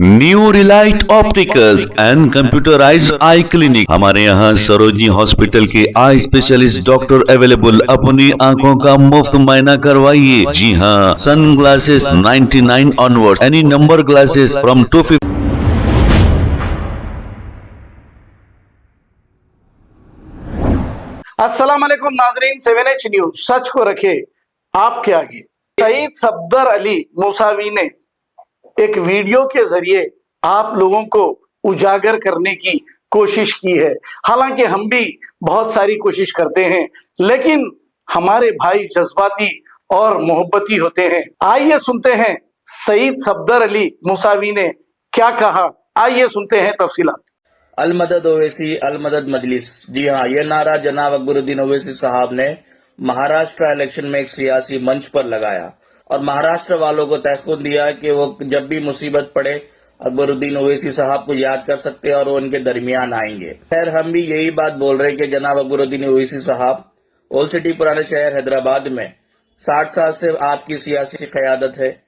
New Relight opticals and computerised I clinic. हमारे यहाँ Sarojini hospital के आई स्पेशलिस्ट डॉक्टर अवेलेबल। अपनी आंखों का मुफ्त मुआयना करवाइए। जी हाँ, sun glasses 99 onward, any number glasses from 250। अस्सलाम वालेकुम नाजरीन, 7H न्यूज सच को रखे आपके आगे। सईद सफदर अली मूसावी ने एक वीडियो के जरिए आप लोगों को उजागर करने की कोशिश की है। हालांकि हम भी बहुत सारी कोशिश करते हैं, लेकिन हमारे भाई जज्बाती और मोहब्बती होते हैं। आइए सुनते हैं सईद सफदर अली मूसावी ने क्या कहा। आइए सुनते हैं तफसीलात। अलमदद ओवैसी अलमदद मजलिस। जी हाँ, ये नारा जनाब अकबरुद्दीन ओवैसी साहब ने महाराष्ट्र इलेक्शन में एक सियासी मंच पर लगाया और महाराष्ट्र वालों को तहफ़्फ़ुज़ दिया कि वो जब भी मुसीबत पड़े अकबरुद्दीन ओवैसी साहब को याद कर सकते हैं और वो उनके दरमियान आएंगे। खैर, हम भी यही बात बोल रहे हैं कि जनाब अकबरुद्दीन ओवैसी साहब, ओल्ड सिटी पुराने शहर हैदराबाद में 60 साल से आपकी सियासी क़यादत है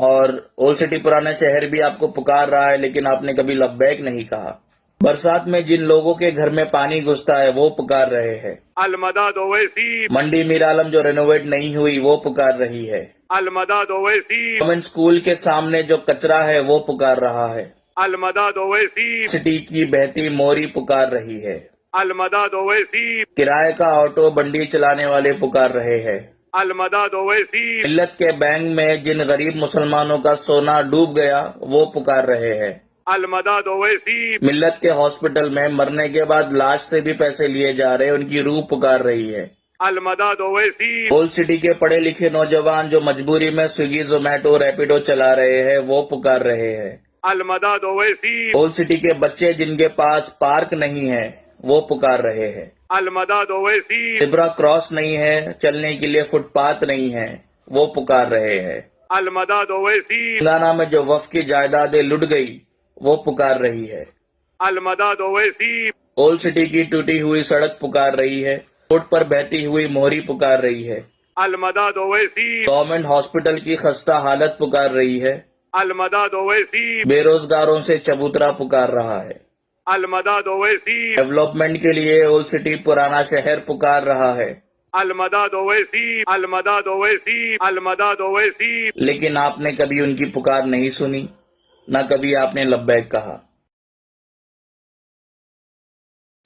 और ओल्ड सिटी पुराने शहर भी आपको पुकार रहा है, लेकिन आपने कभी लब्बैक नहीं कहा। बरसात में जिन लोगों के घर में पानी घुसता है वो पुकार रहे हैं अलमदद ओवैसी। मंडी मीर आलम जो रेनोवेट नहीं हुई वो पुकार रही है अलमदद ओवैसी। गवर्नमेंट स्कूल के सामने जो कचरा है वो पुकार रहा है अलमदद ओवैसी। सिटी की बहती मोरी पुकार रही है अलमदद ओवैसी। किराए का ऑटो बंडी चलाने वाले पुकार रहे हैं अलमदद ओवैसी। मिल्लत के बैंक में जिन गरीब मुसलमानों का सोना डूब गया वो पुकार रहे हैं अलमदद ओवैसी। मिल्लत के हॉस्पिटल में मरने के बाद लाश से भी पैसे लिए जा रहे हैं, उनकी रूह पुकार रही है अलमदद ओवैसी। ओल्ड सिटी के पढ़े लिखे नौजवान जो मजबूरी में स्विगी, जोमेटो, रैपिडो चला रहे हैं वो पुकार रहे हैं अलमदद ओवैसी। ओल्ड सिटी के बच्चे जिनके पास पार्क नहीं है वो पुकार रहे हैं अलमदद ओवैसी। ज़ेब्रा क्रॉस नहीं है, चलने के लिए फुटपाथ नहीं है, वो पुकार रहे हैं अलमदद ओवैसी। तेलंगाना में जो वक्फ की जायदादें लुट गई वो पुकार रही है अलमदद ओवैसी। ओल्ड सिटी की टूटी हुई सड़क पुकार रही है, रोड पर बहती हुई मोहरी पुकार रही है अलमदद ओवैसी। गवर्नमेंट हॉस्पिटल की खस्ता हालत पुकार रही है अलमदद ओवैसी। बेरोजगारों से चबूतरा पुकार रहा है अलमदद ओवैसी। डेवलपमेंट के लिए ओल्ड सिटी पुराना शहर पुकार रहा है अलमदद ओवैसी। अलमदद ओवैसी। अलमदद ओवैसी। लेकिन आपने कभी उनकी पुकार नहीं सुनी, न कभी आपने लब्बैक कहा।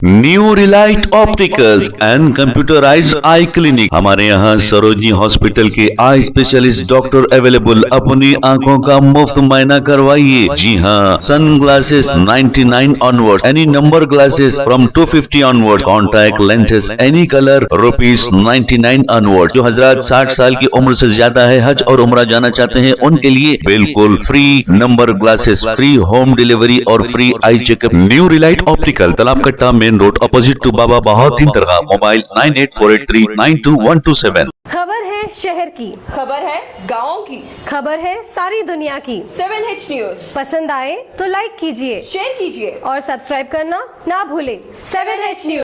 New Relight opticals and computerised I clinic. हमारे यहाँ सरोजनी हॉस्पिटल के आई स्पेशलिस्ट डॉक्टर अवेलेबल। अपनी आंखों का मुफ्त मुआयना करवाइए। जी हाँ, sun glasses 99 onward, any number glasses from 250 onward, contact lenses any colour ₹99 onward. जो हजरात 60 साल की उम्र से ज्यादा है, हज और उम्रा जाना चाहते हैं, उनके लिए बिल्कुल free number glasses, free home delivery और free eye checkup. New relight optical, Talab Katta, main road, opposite to Baba Bahauddin Dargah. Mobile 9848392127। खबर है शहर की, खबर है गाँव की, खबर है सारी दुनिया की। 7H न्यूज पसंद आए तो लाइक कीजिए, शेयर कीजिए और सब्सक्राइब करना ना भूलें। 7H news.